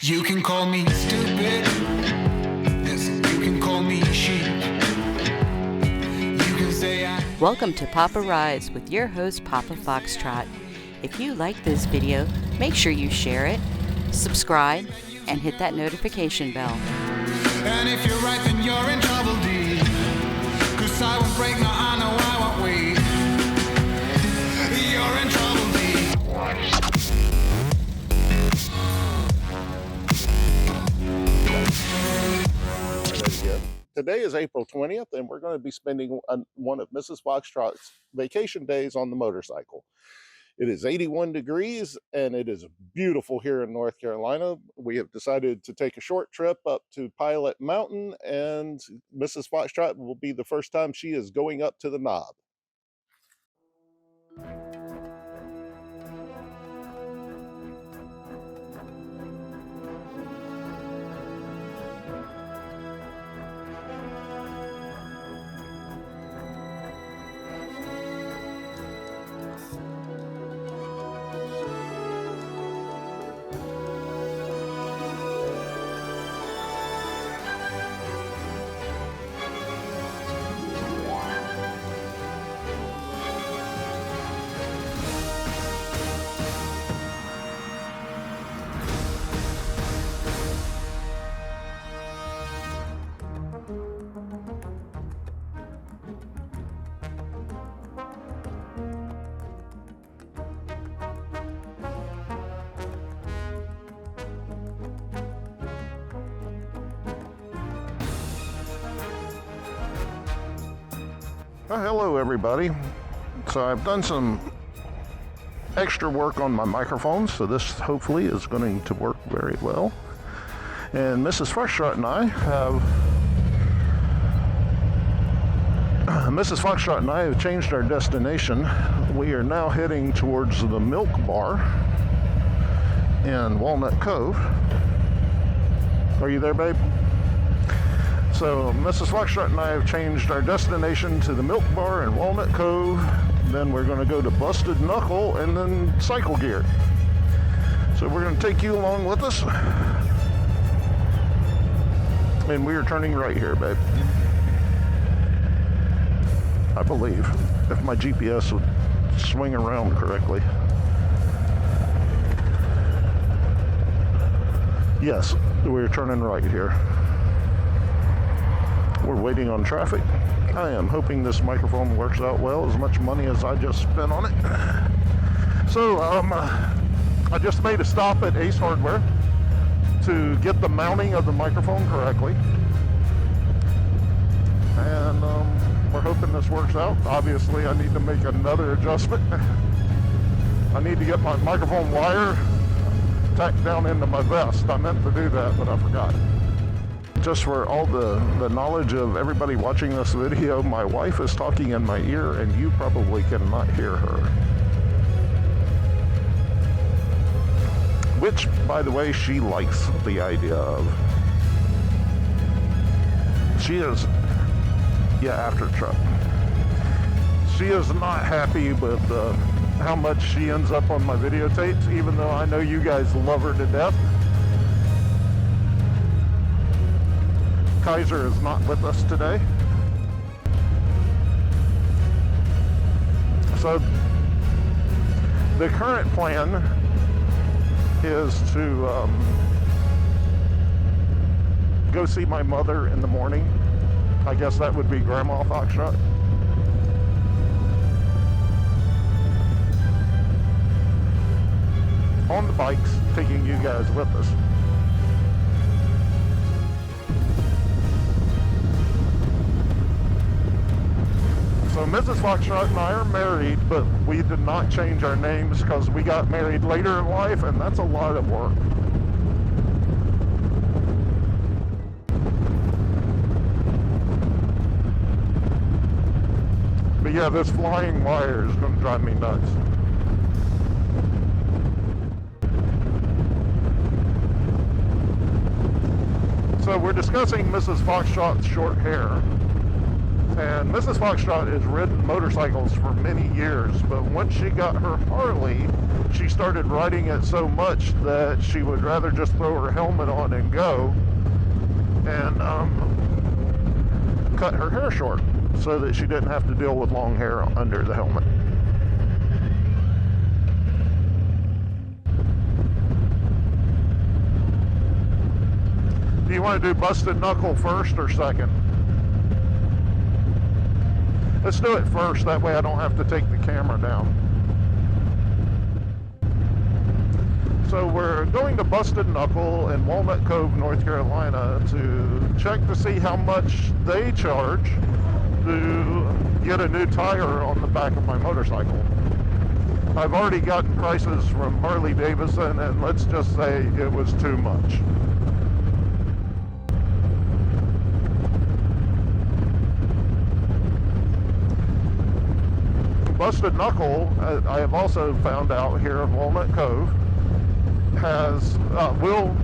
You can call me stupid. Yes, you can call me sheep. You can say Welcome to Papa Rides with your host Papa Foxtrot. If you like this video, make sure you share it, subscribe, and hit that notification bell. And if you're right, then you're in trouble, D. 'Cause I won't break, no, I know I won't wait. You're in trouble, D. Today is April 20th, and we're going to be spending one of Mrs. Foxtrot's vacation days on the motorcycle. It is 81 degrees, and it is beautiful here in North Carolina. We have decided to take a short trip up to Pilot Mountain, and Mrs. Foxtrot will be the first time she is going up to the knob. Hello everybody. So I've done some extra work on my microphone, so this hopefully is going to work very well. And Mrs. Foxtrot and I have changed our destination. We are now heading towards the Milk Bar in Walnut Cove. Are you there, babe? So Mrs. Foxtrot and I have changed our destination to the Milk Bar in Walnut Cove. Then we're going to go to Busted Knuckle and then Cycle Gear. So we're going to take you along with us. And we are turning right here, babe. I believe, if my GPS would swing around correctly. Yes, we're turning right here. We're waiting on traffic. I am hoping this microphone works out well, as much money as I just spent on it. So I just made a stop at Ace Hardware to get the mounting of the microphone correctly. And we're hoping this works out. Obviously, I need to make another adjustment. I need to get my microphone wire tacked down into my vest. I meant to do that, but I forgot. Just for all the knowledge of everybody watching this video, my wife is talking in my ear and you probably cannot hear her. Which, by the way, she likes the idea of. She is, after truck. She is not happy with how much she ends up on my videotapes, even though I know you guys love her to death. Kaiser is not with us today. So the current plan is to go see my mother in the morning. I guess that would be Grandma Foxtrot. On the bikes, taking you guys with us. So Mrs. Foxtrot and I are married, but we did not change our names because we got married later in life, and that's a lot of work. But yeah, this flying wire is going to drive me nuts. So we're discussing Mrs. Foxtrot's short hair. And Mrs. Foxtrot has ridden motorcycles for many years, but once she got her Harley, she started riding it so much that she would rather just throw her helmet on and go, and cut her hair short so that she didn't have to deal with long hair under the helmet. Do you want to do Busted Knuckle first or second? Let's do it first, that way I don't have to take the camera down. So we're going to Busted Knuckle in Walnut Cove, North Carolina to check to see how much they charge to get a new tire on the back of my motorcycle. I've already gotten prices from Harley Davidson, and let's just say it was too much. Busted Knuckle, I have also found out here in Walnut Cove, will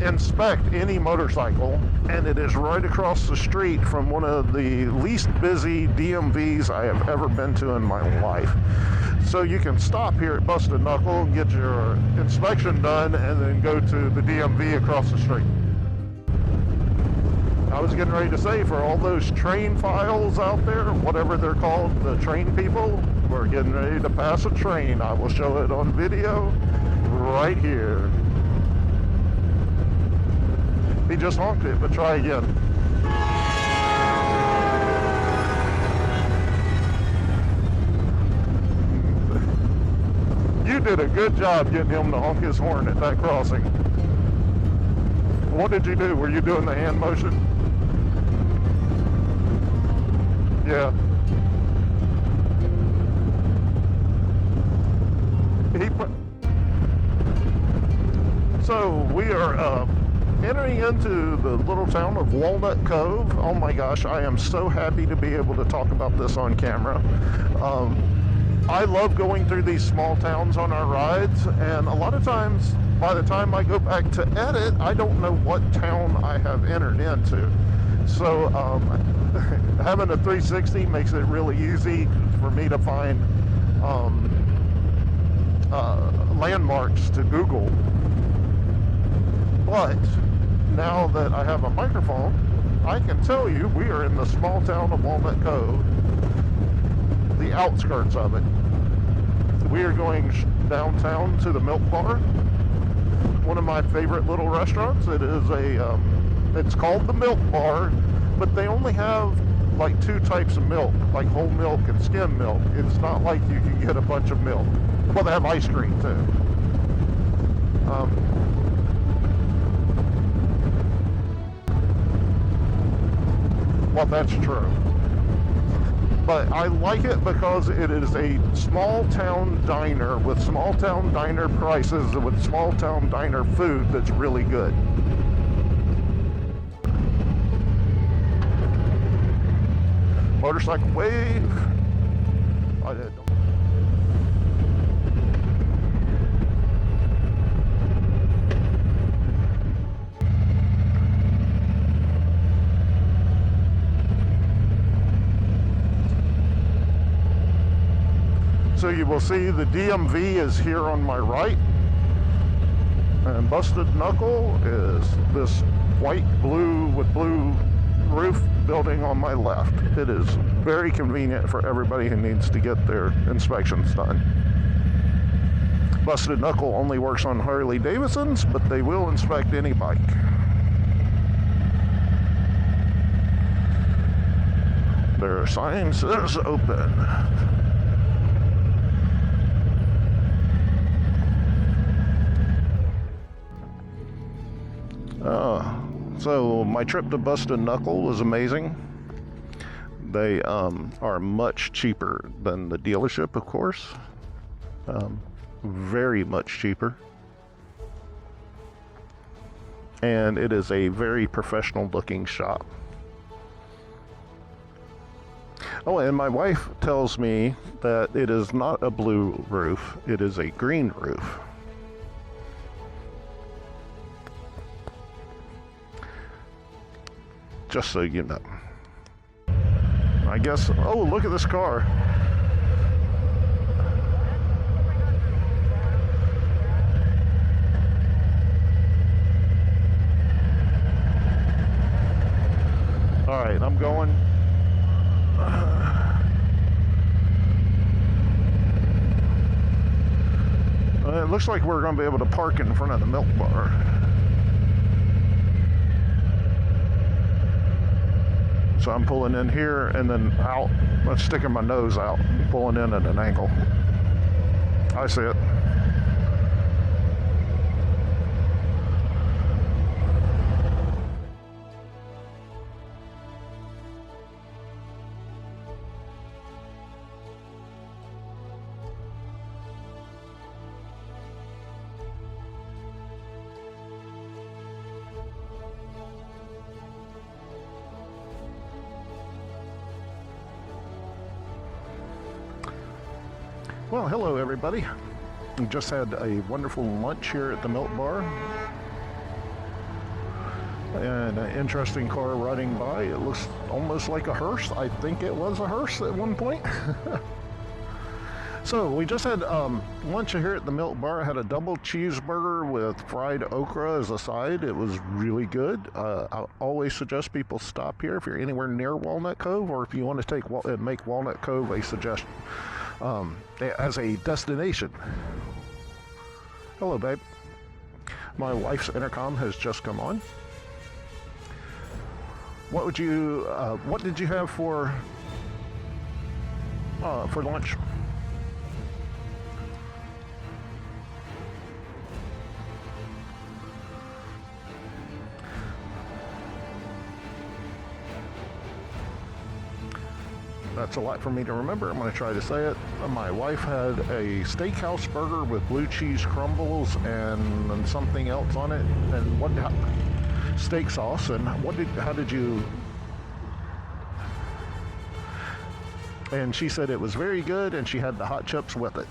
inspect any motorcycle, and it is right across the street from one of the least busy DMVs I have ever been to in my life. So you can stop here at Busted Knuckle, get your inspection done, and then go to the DMV across the street. I was getting ready to say, for all those train files out there, whatever they're called, the train people, we're getting ready to pass a train. I will show it on video right here. He just honked it, but try again. You did a good job getting him to honk his horn at that crossing. What did you do? Were you doing the hand motion? Yeah. So we are entering into the little town of Walnut Cove. Oh my gosh, I am so happy to be able to talk about this on camera. I love going through these small towns on our rides, and a lot of times by the time I go back to edit, I don't know what town I have entered into. So having a 360 makes it really easy for me to find landmarks to Google. But now that I have a microphone, I can tell you we are in the small town of Walnut Cove, the outskirts of it. We are going downtown to the Milk Bar, one of my favorite little restaurants. It is it's called the Milk Bar, but they only have like two types of milk, like whole milk and skim milk. It's not like you can get a bunch of milk. Well, they have ice cream too. Well, that's true. But I like it because it is a small town diner with small town diner prices, with small town diner food that's really good. Motorcycle wave. I did. So you will see the DMV is here on my right, and Busted Knuckle is this white blue with blue roof building on my left. It is very convenient for everybody who needs to get their inspections done. Busted Knuckle only works on Harley Davidsons, but they will inspect any bike. Their sign says open. So my trip to Busted Knuckle was amazing. They are much cheaper than the dealership, of course. Very much cheaper. And it is a very professional looking shop. Oh, and my wife tells me that it is not a blue roof, it is a green roof. Just so you know. I guess. Oh, look at this car. All right, I'm going. It looks like we're going to be able to park in front of the milk bar. So I'm pulling in here and then out. I'm sticking my nose out, pulling in at an angle. I see it. Well, hello everybody. We just had a wonderful lunch here at the milk bar. And an interesting car riding by. It looks almost like a hearse. I think it was a hearse at one point. So we just had lunch here at the milk bar. I had a double cheeseburger with fried okra as a side. It was really good. I always suggest people stop here if you're anywhere near Walnut Cove, or if you want to make Walnut Cove a suggestion. As a destination. Hello, babe. My wife's intercom has just come on. What did you have for lunch? That's a lot for me to remember. I'm going to try to say it. My wife had a steakhouse burger with blue cheese crumbles and something else on it. And steak sauce. And how did you? And she said it was very good, and she had the hot chips with it.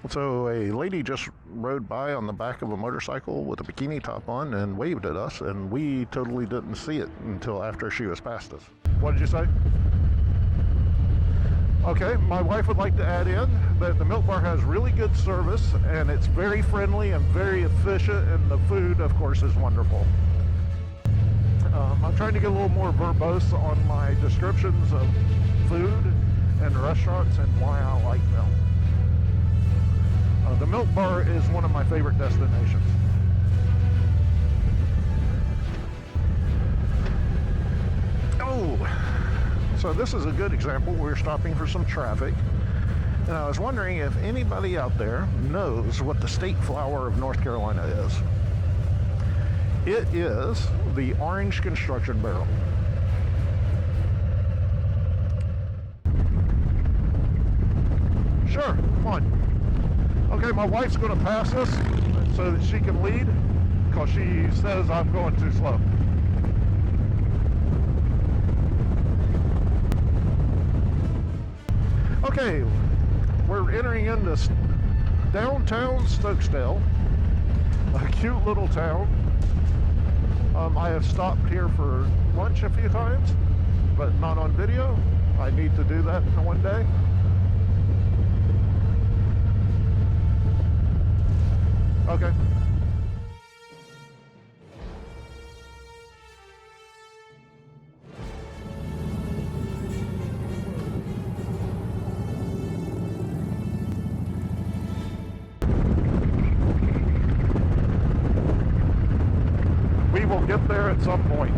So a lady just rode by on the back of a motorcycle with a bikini top on and waved at us, and we totally didn't see it until after she was past us. What did you say? Okay, my wife would like to add in that the milk bar has really good service, and it's very friendly and very efficient, and the food, of course, is wonderful. I'm trying to get a little more verbose on my descriptions of food and restaurants and why I like them. The milk bar is one of my favorite destinations. Oh, so this is a good example. We're stopping for some traffic. And I was wondering if anybody out there knows what the state flower of North Carolina is. It is the orange construction barrel. Sure, come on. Okay, my wife's going to pass us so that she can lead, because she says I'm going too slow. Okay, we're entering into downtown Stokesdale, a cute little town. I have stopped here for lunch a few times, but not on video. I need to do that one day. Okay. We will get there at some point.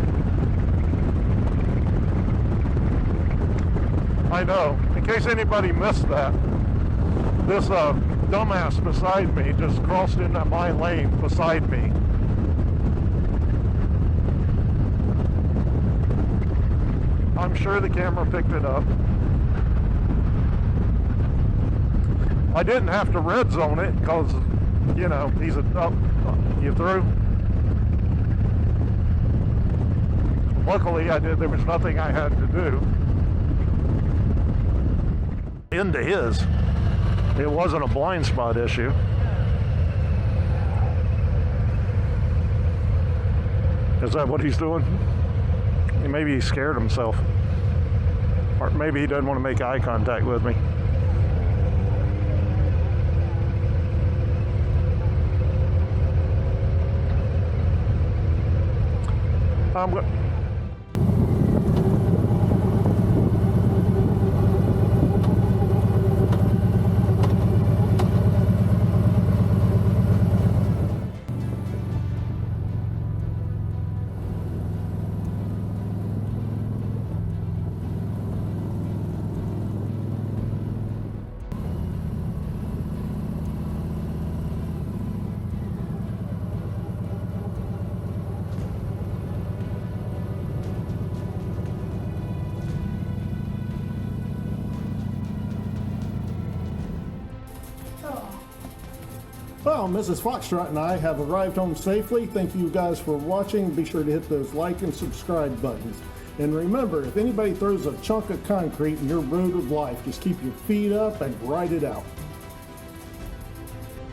I know. In case anybody missed that, this dumbass beside me just crossed into my lane beside me. I'm sure the camera picked it up. I didn't have to red zone it because, you know, he's you through? Luckily I did. There was nothing I had to do. Into his. It wasn't a blind spot issue. Is that what he's doing? Maybe he scared himself. Or maybe he doesn't want to make eye contact with me. I'm going. Well, Mrs. Foxtrot and I have arrived home safely. Thank you guys for watching. Be sure to hit those like and subscribe buttons. And remember, if anybody throws a chunk of concrete in your road of life, just keep your feet up and ride it out.